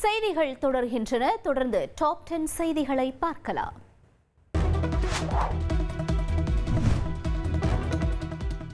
செய்திகள் தொடர்கின்றன. தொடர்ந்து டாப் 10 செய்திகளை பார்க்கலாம்.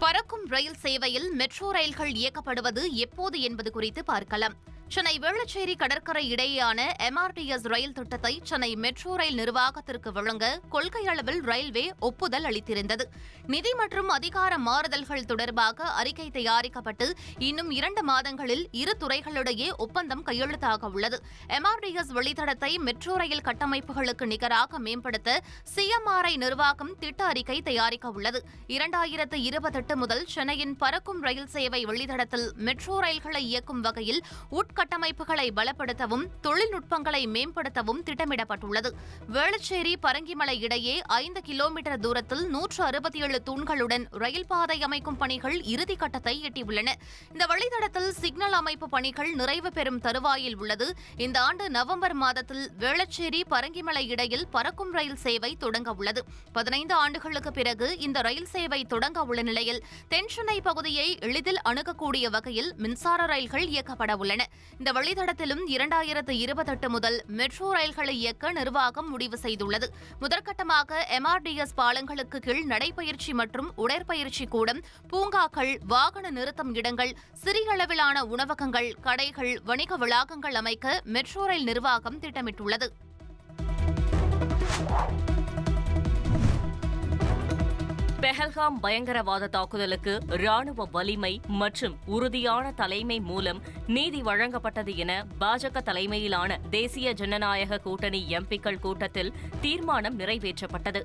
பறக்கும் ரயில் சேவையில் மெட்ரோ ரயில்கள் இயக்கப்படுவது எப்போது என்பது குறித்து பார்க்கலாம். சென்னை வேளச்சேரி கடற்கரை இடையேயான MRTS ரயில் திட்டத்தை சென்னை மெட்ரோ ரயில் நிர்வாகத்திற்கு வழங்க கொள்கை அளவில் ரயில்வே ஒப்புதல் அளித்திருந்தது. நிதி மற்றும் அதிகார மாறுதல்கள் தொடர்பாக அறிக்கை தயாரிக்கப்பட்டு இன்னும் 2 மாதங்களில் இரு துறைகளிடையே ஒப்பந்தம் கையெழுத்தாக உள்ளது. MRTS வழித்தடத்தை மெட்ரோ ரயில் கட்டமைப்புகளுக்கு நிகராக மேம்படுத்த CMRI நிர்வாகம் திட்ட அறிக்கை தயாரிக்க உள்ளது. 2028 முதல் சென்னையின் பறக்கும் ரயில் சேவை வழித்தடத்தில் மெட்ரோ ரயில்களை இயக்கும் வகையில் கட்டமைப்புகளை பலப்படுத்தவும் தொழில்நுட்பங்களை மேம்படுத்தவும் திட்டமிடப்பட்டுள்ளது. வேளச்சேரி பரங்கிமலை இடையே 5 கிலோமீட்டர் தூரத்தில் 167 தூண்களுடன் ரயில் பாதை அமைக்கும் பணிகள் இறுதிக்கட்டத்தை எட்டியுள்ளன. இந்த வழித்தடத்தில் சிக்னல் அமைப்பு பணிகள் நிறைவு பெறும் தருவாயில் உள்ளது. இந்த ஆண்டு நவம்பர் மாதத்தில் வேளச்சேரி பரங்கிமலை இடையில் பறக்கும் ரயில் சேவை தொடங்க உள்ளது. 15 ஆண்டுகளுக்கு பிறகு இந்த ரயில் சேவை தொடங்க உள்ள நிலையில் தென்சென்னை பகுதியை எளிதில் அணுகக்கூடிய வகையில் மின்சார ரயில்கள் இயக்கப்பட உள்ளன. இந்த வழித்தடத்திலும் 2028 முதல் மெட்ரோ ரயில்களை இயக்க நிர்வாகம் முடிவு செய்துள்ளது. முதற்கட்டமாக MRTS பாலங்களுக்கு கீழ் நடைபயிற்சி மற்றும் உடற்பயிற்சி கூடம், பூங்காக்கள், வாகன நிறுத்தம் இடங்கள், சிறிய அளவிலான உணவகங்கள், கடைகள், வணிக வளாகங்கள் அமைக்க மெட்ரோ ரயில் நிர்வாகம் திட்டமிட்டுள்ளது. பெஹல்காம் பயங்கரவாத தாக்குதலுக்கு ராணுவ வலிமை மற்றும் உறுதியான தலைமை மூலம் நீதி வழங்கப்பட்டது என பாஜக தலைமையிலான தேசிய ஜனநாயக கூட்டணி எம்பிக்கள் கூட்டத்தில் தீர்மானம் நிறைவேற்றப்பட்டது.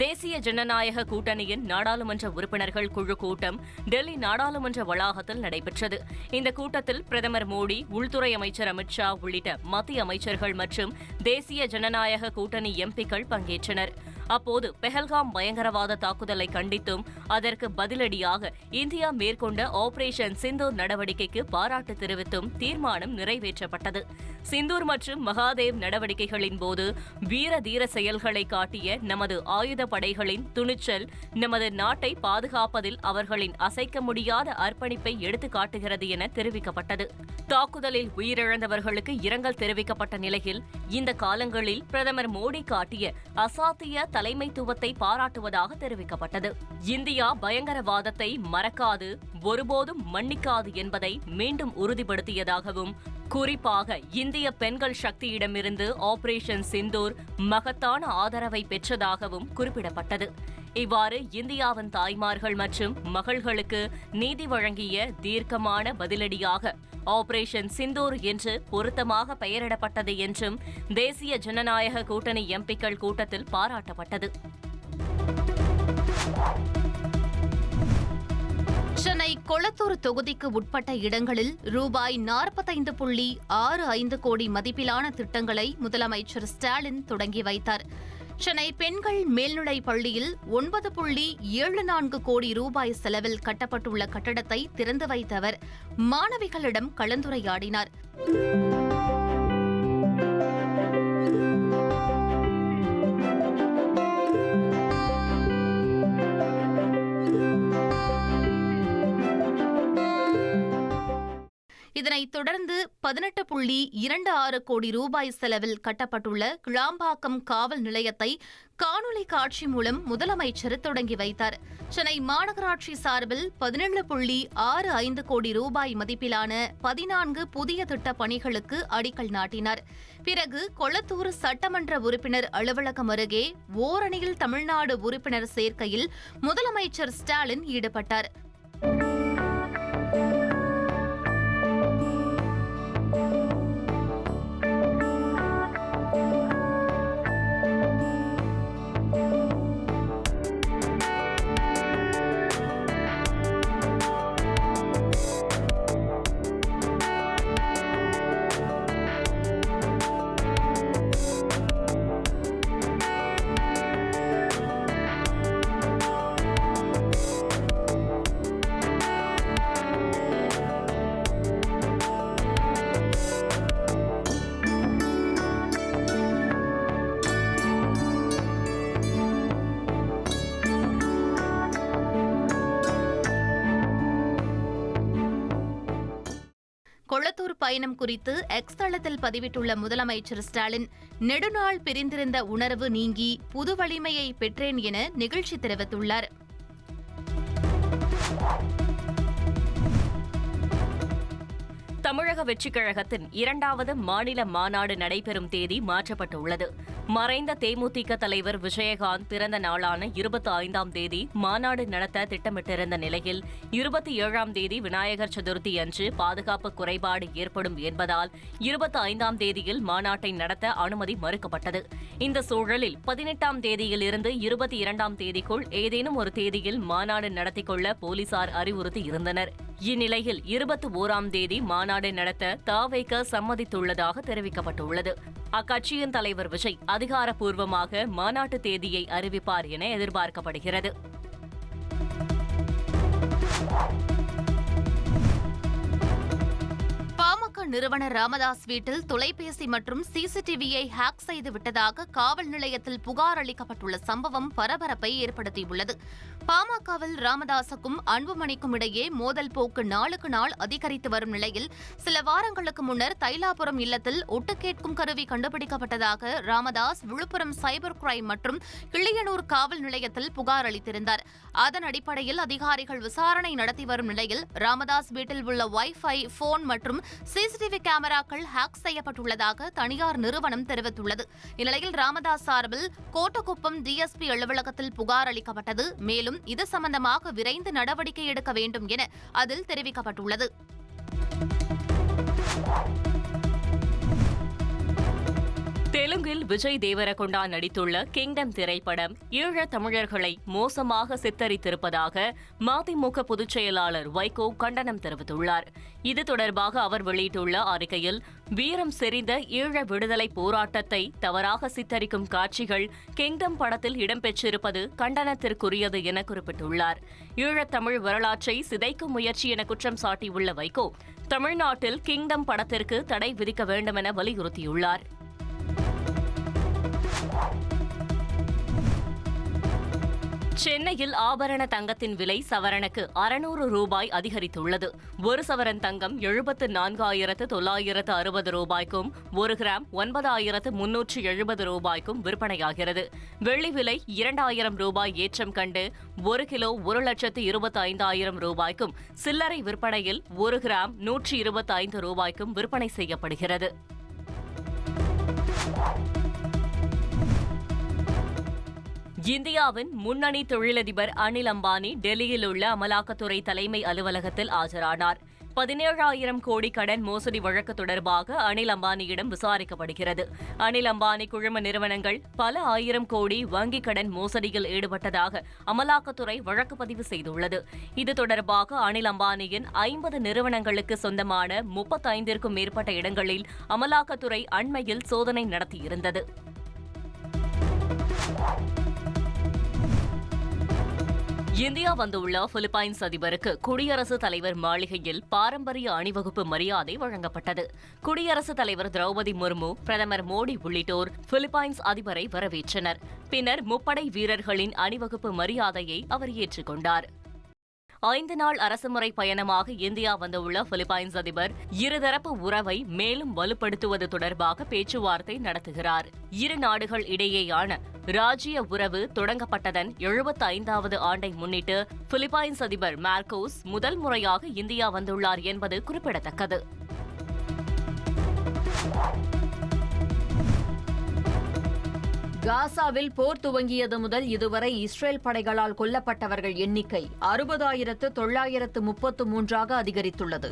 தேசிய ஜனநாயக கூட்டணியின் நாடாளுமன்ற உறுப்பினர்கள் குழு கூட்டம் டெல்லி நாடாளுமன்ற வளாகத்தில் நடைபெற்றது. இந்த கூட்டத்தில் பிரதமர் மோடி, உள்துறை அமைச்சர் அமித் ஷா உள்ளிட்ட மத்திய அமைச்சர்கள் மற்றும் தேசிய ஜனநாயக கூட்டணி எம்பிக்கள் பங்கேற்றனர். அப்போது பெஹல்காம் பயங்கரவாத தாக்குதலை கண்டித்தும் அதற்கு பதிலடியாக இந்தியா மேற்கொண்ட ஆபரேஷன் சிந்தூர் நடவடிக்கைக்கு பாராட்டு தெரிவித்தும் தீர்மானம் நிறைவேற்றப்பட்டது. சிந்தூர் மற்றும் மகாதேவ் நடவடிக்கைகளின் போது வீர தீர செயல்களை காட்டிய நமது ஆயுத படைகளின் துணிச்சல் நமது நாட்டை பாதுகாப்பதில் அவர்களின் அசைக்க முடியாத அர்ப்பணிப்பை எடுத்துக்காட்டுகிறது என தெரிவிக்கப்பட்டது. தாக்குதலில் உயிரிழந்தவர்களுக்கு இரங்கல் தெரிவிக்கப்பட்ட நிலையில் இந்த காலங்களில் பிரதமர் மோடி காட்டிய அசாத்திய தலைமைத்துவத்தை பாராட்டுவதாக தெரிவிக்கப்பட்டது. இந்தியா பயங்கரவாதத்தை மறக்காது, ஒருபோதும் மன்னிக்காது என்பதை மீண்டும் உறுதிப்படுத்தியதாகவும், குறிப்பாக இந்திய பெண்கள் சக்தியிடமிருந்து ஆபரேஷன் சிந்தூர் மகத்தான ஆதரவை பெற்றதாகவும் குறிப்பிடப்பட்டது. இவ்வாறு இந்தியாவின் தாய்மார்கள் மற்றும் மகள்களுக்கு நீதி வழங்கிய தீர்க்கமான பதிலடியாக ஆபரேஷன் சிந்தூர் என்று பொருத்தமாக பெயரிடப்பட்டது என்றும் தேசிய ஜனநாயக கூட்டணி எம்பிக்கள் கூட்டத்தில் பாராட்டப்பட்டது. சென்னை கொளத்தூர் தொகுதிக்கு உட்பட்ட இடங்களில் ரூபாய் 45.65 கோடி மதிப்பிலான திட்டங்களை முதலமைச்சர் ஸ்டாலின் தொடங்கி வைத்தார். சென்னை பெண்கள் மேல்நிலைப் பள்ளியில் 9.74 கோடி ரூபாய் செலவில் கட்டப்பட்டுள்ள கட்டடத்தை திறந்து வைத்த அவர் மாணவிகளிடம் கலந்துரையாடினார். இதனைத் தொடர்ந்து 18.26 கோடி ரூபாய் செலவில் கட்டப்பட்டுள்ள கிளாம்பாக்கம் காவல் நிலையத்தை காணொலி காட்சி மூலம் முதலமைச்சர் தொடங்கி வைத்தார். சென்னை மாநகராட்சி சார்பில் 17.65 கோடி ரூபாய் மதிப்பிலான 14 புதிய திட்டப் பணிகளுக்கு அடிக்கல் நாட்டினார். பிறகு கொளத்தூர் சட்டமன்ற உறுப்பினர் அலுவலகம் அருகே ஓரணியில் தமிழ்நாடு உறுப்பினர் சேர்க்கையில் முதலமைச்சர் ஸ்டாலின் ஈடுபட்டார். கொளத்தூர் பயணம் குறித்து எக்ஸ் தளத்தில் பதிவிட்டுள்ள முதலமைச்சர் ஸ்டாலின், நெடுநாள் பிரிந்திருந்த உணர்வு நீங்கி புது வலிமையை பெற்றேன் என நிகழ்ச்சி தெரிவித்துள்ளார். தமிழக வெற்றிக் கழகத்தின் 2வது மாநில மாநாடு நடைபெறும் தேதி மாற்றப்பட்டுள்ளது. மறைந்த தேமுதிக தலைவர் விஜயகாந்த் பிறந்த நாளான 25ஆம் தேதி மாநாடு நடத்த திட்டமிட்டிருந்த நிலையில் 27ஆம் தேதி விநாயகர் சதுர்த்தி அன்று பாதுகாப்பு குறைபாடு ஏற்படும் என்பதால் 25ஆம் தேதியில் மாநாட்டை நடத்த அனுமதி மறுக்கப்பட்டது. இந்த சூழலில் 18ஆம் தேதியில் இருந்து 22ஆம் தேதிக்குள் ஏதேனும் ஒரு தேதியில் மாநாடு நடத்திக் கொள்ள போலீசார் அறிவுறுத்தியிருந்தனர். இந்நிலையில் 21ஆம் தேதி மாநாடு நடத்த தவேக சம்மதித்துள்ளதாக தெரிவிக்கப்பட்டுள்ளது. அக்கட்சியின் தலைவர் விஜய் அதிகாரப்பூர்வமாக மாநாட்டு தேதியை அறிவிப்பார் என எதிர்பார்க்கப்படுகிறது. பாமக நிறுவனர் ராமதாஸ் வீட்டில் தொலைபேசி மற்றும் சிசிடிவியை ஹேக் செய்து விட்டதாக காவல் நிலையத்தில் புகார் அளிக்கப்பட்டுள்ள சம்பவம் பரபரப்பை ஏற்படுத்தியுள்ளது. பாமகவில் ராமதாசுக்கும் அன்புமணிக்கும் இடையே மோதல் போக்கு நாளுக்கு நாள் அதிகரித்து வரும் நிலையில் சில வாரங்களுக்கு முன்னர் தைலாபுரம் இல்லத்தில் ஒட்டு கேட்கும் கருவி கண்டுபிடிக்கப்பட்டதாக ராமதாஸ் விழுப்புரம் சைபர் கிரைம் மற்றும் கிள்ளியனூர் காவல் நிலையத்தில் புகார் அளித்திருந்தார். அதன் அடிப்படையில் அதிகாரிகள் விசாரணை நடத்தி வரும் நிலையில் ராமதாஸ் வீட்டில் உள்ள வைஃபை, போன் மற்றும் சிசிடிவி கேமராக்கள் ஹேக் செய்யப்பட்டுள்ளதாக தனியார் நிறுவனம் தெரிவித்துள்ளது. இந்நிலையில் ராமதாஸ் சார்பில் கோட்டக்குப்பம் டிஎஸ்பி அலுவலகத்தில் புகார் அளிக்கப்பட்டது. மேலும் இது சம்பந்தமாக விரைந்து நடவடிக்கை எடுக்க வேண்டும் என அதில் தெரிவிக்கப்பட்டுள்ளது. தெலுங்கில் விஜய் தேவரகொண்டா நடித்துள்ள கிங்டம் திரைப்படம் ஈழத் தமிழர்களை மோசமாக சித்தரித்திருப்பதாக மதிமுக பொதுச் செயலாளர் வைகோ கண்டனம் தெரிவித்துள்ளார். இது தொடர்பாக அவர் வெளியிட்டுள்ள அறிக்கையில், வீரம் செறிந்த ஈழ விடுதலை போராட்டத்தை தவறாக சித்தரிக்கும் காட்சிகள் கிங்டம் படத்தில் இடம்பெற்றிருப்பது கண்டனத்திற்குரியது என குறிப்பிட்டுள்ளார். ஈழத்தமிழ் வரலாற்றை சிதைக்கும் முயற்சி என குற்றம் சாட்டியுள்ள வைகோ, தமிழ்நாட்டில் கிங்டம் படத்திற்கு தடை விதிக்க வேண்டுமென வலியுறுத்தியுள்ளார். சென்னையில் ஆபரண தங்கத்தின் விலை சவரனுக்கு 600 ரூபாய் அதிகரித்துள்ளது. ஒரு சவரன் தங்கம் 74,960 ரூபாய்க்கும் 1 கிராம் 9,370 ரூபாய்க்கும் விற்பனையாகிறது. வெள்ளி விலை 2,000 ரூபாய் ஏற்றம் கண்டு 1 கிலோ 1,25,000 ரூபாய்க்கும், சில்லறை விற்பனையில் 1 கிராம் 125 ரூபாய்க்கும் விற்பனை செய்யப்படுகிறது. இந்தியாவின் முன்னணி தொழிலதிபர் அனில் அம்பானி டெல்லியில் உள்ள அமலாக்கத்துறை தலைமை அலுவலகத்தில் ஆஜரானார். 17,000 கோடி கடன் மோசடி வழக்கு தொடர்பாக அனில் அம்பானியிடம் விசாரிக்கப்படுகிறது. அனில் அம்பானி குழும நிறுவனங்கள் பல ஆயிரம் கோடி வங்கிக் கடன் மோசடியில் ஈடுபட்டதாக அமலாக்கத்துறை வழக்கு பதிவு செய்துள்ளது. இது தொடர்பாக அனில் அம்பானியின் 50 நிறுவனங்களுக்கு சொந்தமான 35க்கும் மேற்பட்ட இடங்களில் அமலாக்கத்துறை அண்மையில் சோதனை நடத்தியிருந்தது. இந்தியா வந்துள்ள பிலிப்பைன்ஸ் அதிபருக்கு குடியரசுத் தலைவர் மாளிகையில் பாரம்பரிய அணிவகுப்பு மரியாதை வழங்கப்பட்டது. குடியரசுத் தலைவர் திரௌபதி முர்மு, பிரதமர் மோடி உள்ளிட்டோர் பிலிப்பைன்ஸ் அதிபரை வரவேற்றனர். பின்னர் முப்படை வீரர்களின் அணிவகுப்பு மரியாதையை அவர் ஏற்றுக்கொண்டார். 5 நாள் அரசுமுறை பயணமாக இந்தியா வந்துள்ள பிலிப்பைன்ஸ் அதிபர் இருதரப்பு உறவை மேலும் வலுப்படுத்துவது தொடர்பாக பேச்சுவார்த்தை நடத்துகிறார். இரு நாடுகள் இடையேயான ராஜ்ய உறவு தொடங்கப்பட்டதன் 75வது ஆண்டை முன்னிட்டு பிலிப்பைன்ஸ் அதிபர் மார்கோஸ் முதல் முறையாக இந்தியா வந்துள்ளார் என்பது குறிப்பிடத்தக்கது. காசாவில் போர் துவங்கியது முதல் இதுவரை இஸ்ரேல் படைகளால் கொல்லப்பட்டவர்கள் எண்ணிக்கை 60,933ஆக அதிகரித்துள்ளது.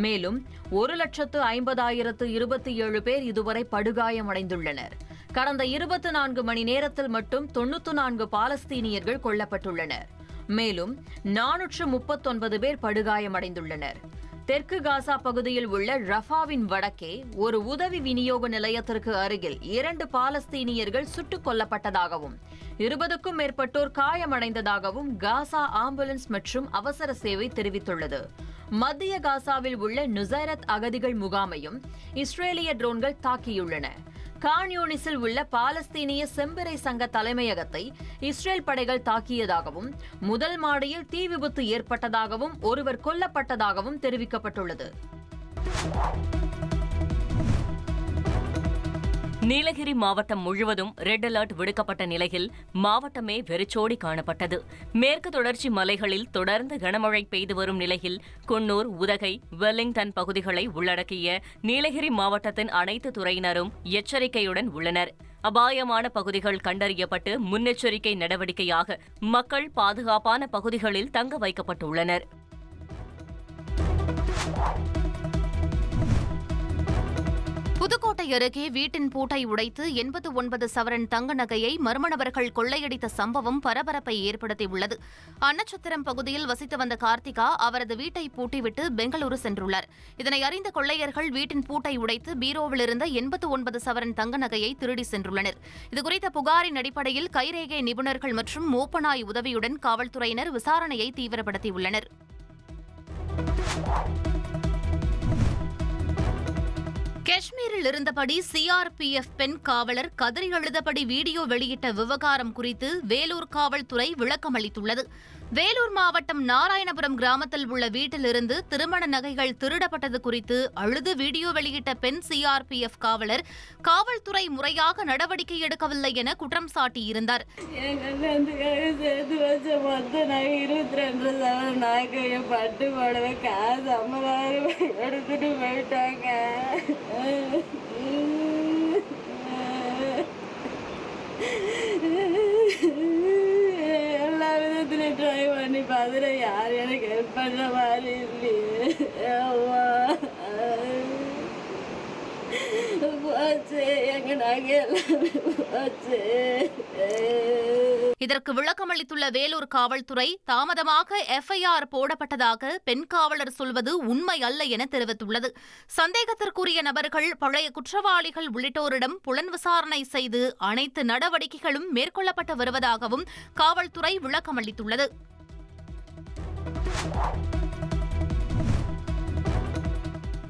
மேலும் 1,50,027 பேர் இதுவரை படுகாயமடைந்துள்ளனர். கடந்த 24 மணி நேரத்தில் மட்டும் 94 பாலஸ்தீனியர்கள் கொல்லப்பட்டுள்ளனர். மேலும் 439 பேர் படுகாயமடைந்துள்ளனர். தெற்கு காசா பகுதியில் உள்ள ரஃபாவின் வடக்கே ஒரு உதவி விநியோக நிலையத்திற்கு அருகில் 2 பாலஸ்தீனியர்கள் சுட்டுக் கொல்லப்பட்டதாகவும் 20க்கும் மேற்பட்டோர் காயமடைந்ததாகவும் காசா ஆம்புலன்ஸ் மற்றும் அவசர சேவை தெரிவித்துள்ளது. மத்திய காசாவில் உள்ள நுசைரத் அகதிகள் முகாமையும் இஸ்ரேலிய ட்ரோன்கள் தாக்கியுள்ளன. கான் யூனிஸில் உள்ள பாலஸ்தீனிய செம்பிறை சங்க தலைமையகத்தை இஸ்ரேல் படைகள் தாக்கியதாகவும், முதல் மாடியில் தீ விபத்து ஏற்பட்டதாகவும், ஒருவர் கொல்லப்பட்டதாகவும் தெரிவிக்கப்பட்டுள்ளது. நீலகிரி மாவட்டம் முழுவதும் ரெட் அலர்ட் விடுக்கப்பட்ட நிலையில் மாவட்டமே வெறிச்சோடி காணப்பட்டது. மேற்கு தொடர்ச்சி மலைகளில் தொடர்ந்து கனமழை பெய்து வரும் நிலையில் குன்னூர், உதகை, வெலிங்டன் பகுதிகளை உள்ளடக்கிய நீலகிரி மாவட்டத்தின் அனைத்து துறையினரும் எச்சரிக்கையுடன் உள்ளனர். அபாயமான பகுதிகள் கண்டறியப்பட்டு முன்னெச்சரிக்கை நடவடிக்கையாக மக்கள் பாதுகாப்பான பகுதிகளில் தங்க வைக்கப்பட்டுள்ளனர். புதுக்கோட்டை அருகே வீட்டின் பூட்டை உடைத்து 89 சவரன் தங்க நகையை மர்ம நபர்கள் கொள்ளையடித்த சம்பவம் பரபரப்பை ஏற்படுத்தியுள்ளது. அன்னச்சத்திரம் பகுதியில் வசித்து வந்த கார்த்திகா அவரது வீட்டை பூட்டிவிட்டு பெங்களூரு சென்றுள்ளார். இதனை அறிந்த கொள்ளையர்கள் வீட்டின் பூட்டை உடைத்து பீரோவில் இருந்த 89 சவரன் தங்க நகையை திருடி சென்றுள்ளனர். இதுகுறித்த புகாரின் அடிப்படையில் கைரேகை நிபுணர்கள் மற்றும் மோப்பநாய் உதவியுடன் காவல்துறையினர் விசாரணையை தீவிரப்படுத்தியுள்ளனர். காஷ்மீரில் இருந்தபடி சிஆர்பிஎஃப் பெண் காவலர் கதறி அழுதபடி வீடியோ வெளியிட்ட விவகாரம் குறித்து வேலூர் காவல்துறை விளக்கமளித்துள்ளது. வேலூர் மாவட்டம் நாராயணபுரம் கிராமத்தில் உள்ள வீட்டிலிருந்து திருமண நகைகள் திருடப்பட்டது குறித்து அழுது வீடியோ வெளியிட்ட பெண் சிஆர்பிஎஃப் காவலர் காவல்துறை முறையாக நடவடிக்கை எடுக்கவில்லை என குற்றம் சாட்டியிருந்தார். பட்டு போடவே காசு 50,000 எடுத்துட்டு போயிட்டாங்க. எல்லா விதத்துலையும் ட்ரை பண்ணி பார்த்துட்டு யாரும் எனக்கு ஹெல்ப் பண்ணுற மாதிரி இல்லையே. போச்சு, எங்க நாங்க எல்லாமே போச்சு. இதற்கு விளக்கமளித்துள்ள வேலூர் காவல்துறை தாமதமாக எஃப்ஐஆர் போடப்பட்டதாக பெண் காவலர் சொல்வது உண்மை அல்ல என தெரிவித்துள்ளது. சந்தேகத்திற்குரிய நபர்கள், பழைய குற்றவாளிகள் உள்ளிட்டோரிடம் புலன் விசாரணை செய்து அனைத்து நடவடிக்கைகளும் மேற்கொள்ளப்பட்டு வருவதாகவும் காவல்துறை விளக்கமளித்துள்ளது.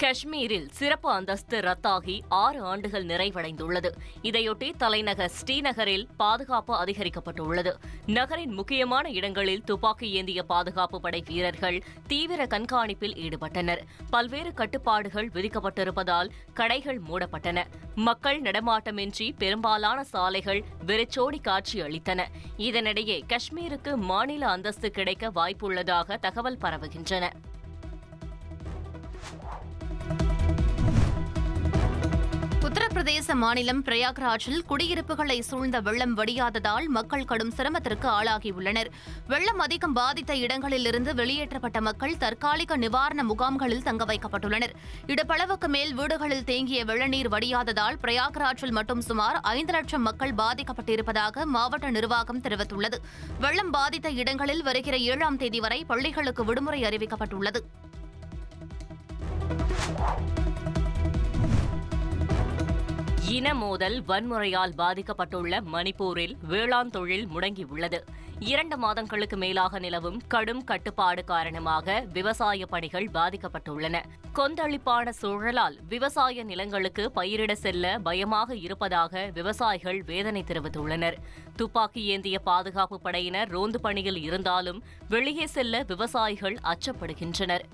காஷ்மீரில் சிறப்பு அந்தஸ்து ரத்தாகி 6 ஆண்டுகள் நிறைவடைந்துள்ளது. இதையொட்டி தலைநகர் ஸ்ரீநகரில் பாதுகாப்பு அதிகரிக்கப்பட்டுள்ளது. நகரின் முக்கியமான இடங்களில் துப்பாக்கி ஏந்திய பாதுகாப்பு படை வீரர்கள் தீவிர கண்காணிப்பில் ஈடுபட்டனர். பல்வேறு கட்டுப்பாடுகள் விதிக்கப்பட்டிருப்பதால் கடைகள் மூடப்பட்டன. மக்கள் நடமாட்டமின்றி பெரும்பாலான சாலைகள் வெறிச்சோடி காட்சியளித்தன. இதனிடையே காஷ்மீருக்கு மாநில அந்தஸ்து கிடைக்க வாய்ப்புள்ளதாக தகவல் பரவுகின்றன. உத்தரப்பிரதேச மாநிலம் பிரயாக்ராஜில் குடியிருப்புகளை சூழ்ந்த வெள்ளம் வடியாததால் மக்கள் கடும் சிரமத்திற்கு ஆளாகியுள்ளனர். வெள்ளம் அதிகம் பாதித்த இடங்களிலிருந்து வெளியேற்றப்பட்ட மக்கள் தற்காலிக நிவாரண முகாம்களில் தங்க வைக்கப்பட்டுள்ளனர். இடுப்பளவுக்கு மேல் வீடுகளில் தேங்கிய வெள்ளநீர் வடியாததால் பிரயாக்ராஜில் மட்டும் சுமார் 5 லட்சம் மக்கள் பாதிக்கப்பட்டிருப்பதாக மாவட்ட நிர்வாகம் தெரிவித்துள்ளது. வெள்ளம் பாதித்த இடங்களில் வருகிற 7ஆம் தேதி வரை பள்ளிகளுக்கு விடுமுறை அறிவிக்கப்பட்டுள்ளது. இன மோதல் வன்முறையால் பாதிக்கப்பட்டுள்ள மணிப்பூரில் வேளாண் தொழில் முடங்கியுள்ளது. 2 மாதங்களுக்கு மேலாக நிலவும் கடும் கட்டுப்பாடு காரணமாக விவசாய பணிகள் பாதிக்கப்பட்டுள்ளன. கொந்தளிப்பான சூழலால் விவசாய நிலங்களுக்கு பயிரிட செல்ல பயமாக இருப்பதாக விவசாயிகள் வேதனை தெரிவித்துள்ளனர். துப்பாக்கி ஏந்திய பாதுகாப்பு படையினர் ரோந்து பணியில் இருந்தாலும் வெளியே செல்ல விவசாயிகள் அச்சப்படுகின்றனர்.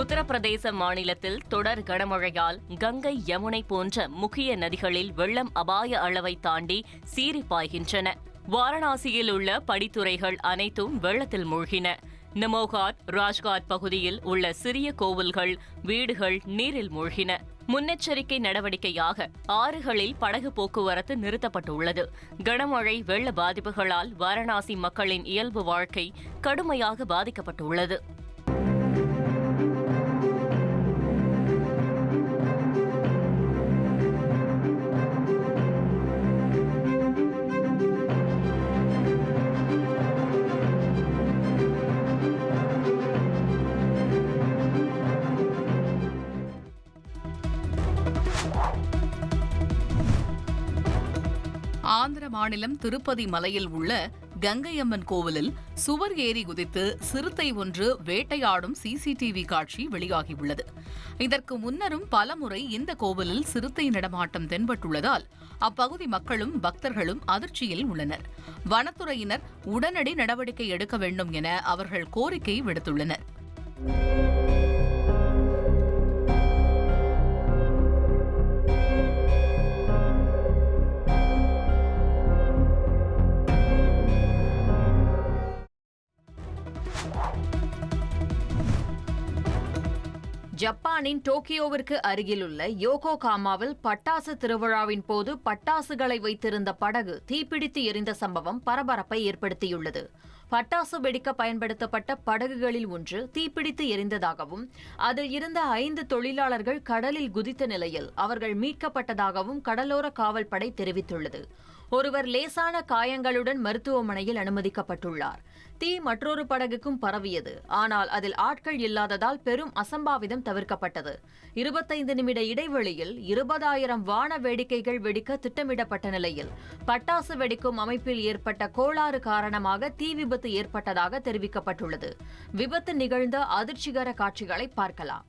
உத்தரப்பிரதேச மாநிலத்தில் தொடர் கனமழையால் கங்கை, யமுனை போன்ற முக்கிய நதிகளில் வெள்ளம் அபாய அளவை தாண்டி சீறி பாய்கின்றன. வாரணாசியில் உள்ள படித்துறைகள் அனைத்தும் வெள்ளத்தில் மூழ்கின. நமோகாட், ராஜ்காட் பகுதியில் உள்ள சிறிய கோவில்கள், வீடுகள் நீரில் மூழ்கின. முன்னெச்சரிக்கை நடவடிக்கையாக ஆறுகளில் படகு போக்குவரத்து நிறுத்தப்பட்டுள்ளது. கனமழை வெள்ள பாதிப்புகளால் வாரணாசி மக்களின் இயல்பு வாழ்க்கை கடுமையாக பாதிக்கப்பட்டுள்ளது. ஆந்திர மாநில மாநிலம் திருப்பதி மலையில் உள்ள கங்கையம்மன் கோவிலில் சுவர் ஏறி குதித்து சிறுத்தை ஒன்று வேட்டையாடும் சிசிடிவி காட்சி வெளியாகியுள்ளது. இதற்கு முன்னரும் பலமுறை இந்த கோவிலில் சிறுத்தை நடமாட்டம் தென்பட்டுள்ளதால் அப்பகுதி மக்களும் பக்தர்களும் அதிர்ச்சியில் உள்ளனர். வனத்துறையினர் உடனடி நடவடிக்கை எடுக்க வேண்டும் என அவர்கள் கோரிக்கை விடுத்துள்ளனர். ஜப்பானின் டோக்கியோவிற்கு அருகிலுள்ள யோகோகாமாவில் பட்டாசு திருவிழாவின் போது பட்டாசுகளை வைத்திருந்த படகு தீப்பிடித்து எரிந்த சம்பவம் பரபரப்பை ஏற்படுத்தியுள்ளது. பட்டாசு வெடிக்க பயன்படுத்தப்பட்ட படகுகளில் ஒன்று தீப்பிடித்து எரிந்ததாகவும் அதில் இருந்த 5 தொழிலாளர்கள் கடலில் குதித்த நிலையில் அவர்கள் மீட்கப்பட்டதாகவும் கடலோர காவல்படை தெரிவித்துள்ளது. ஒருவர் லேசான காயங்களுடன் மருத்துவமனையில் அனுமதிக்கப்பட்டுள்ளார். தீ மற்றொரு படகுக்கும் பரவியது. ஆனால் அதில் ஆட்கள் இல்லாததால் பெரும் அசம்பாவிதம் தவிர்க்கப்பட்டது. 25 நிமிட இடைவெளியில் 20,000 வான வேடிக்கைகள் வெடிக்க திட்டமிடப்பட்ட நிலையில் பட்டாசு வெடிக்கும் அமைப்பில் ஏற்பட்ட கோளாறு காரணமாக தீ விபத்து ஏற்பட்டதாக தெரிவிக்கப்பட்டுள்ளது. விபத்து நிகழ்ந்த அதிர்ச்சிகர காட்சிகளை பார்க்கலாம்.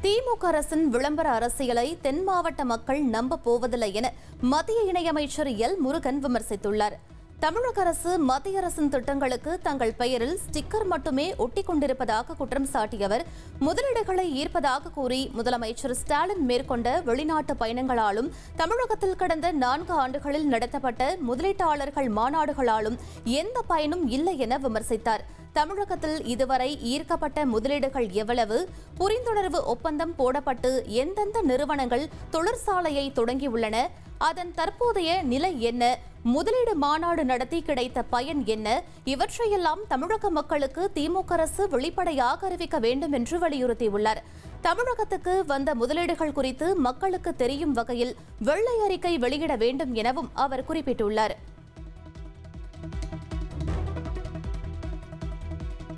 திமுக அரசின் விளம்பர அரசியலை தென் மாவட்ட மக்கள் நம்ப போவதில்லை என மத்திய இணையமைச்சர் எல் முருகன் விமர்சித்துள்ளார். தமிழக அரசு மத்திய அரசின் திட்டங்களுக்கு தங்கள் பெயரில் ஸ்டிக்கர் மட்டுமே ஒட்டிக் கொண்டிருப்பதாக குற்றம் சாட்டிய அவர் முதலீடுகளை ஈர்ப்பதாக கூறி முதலமைச்சர் ஸ்டாலின் மேற்கொண்ட வெளிநாட்டு பயணங்களாலும் தமிழகத்தில் கடந்த 4 ஆண்டுகளில் நடத்தப்பட்ட முதலீட்டாளர்கள் மாநாடுகளாலும் எந்த பயனும் இல்லை என விமர்சித்தார். தமிழகத்தில் இதுவரை ஈர்க்கப்பட்ட முதலீடுகள் எவ்வளவு, புரிந்துணர்வு ஒப்பந்தம் போடப்பட்டு எந்தெந்த நிறுவனங்கள் தொழிற்சாலையை தொடங்கியுள்ளன, அதன் தற்போதைய நிலை என்ன, முதலீடு மாநாடு நடத்தி கிடைத்த பயன் என்ன, இவற்றையெல்லாம் தமிழக மக்களுக்கு திமுக அரசு வெளிப்படையாக அறிவிக்க வேண்டும் என்று வலியுறுத்தியுள்ளார். தமிழகத்துக்கு வந்த முதலீடுகள் குறித்து மக்களுக்கு தெரியும் வகையில் வெள்ளை அறிக்கை வெளியிட வேண்டும் எனவும் அவர் குறிப்பிட்டுள்ளார்.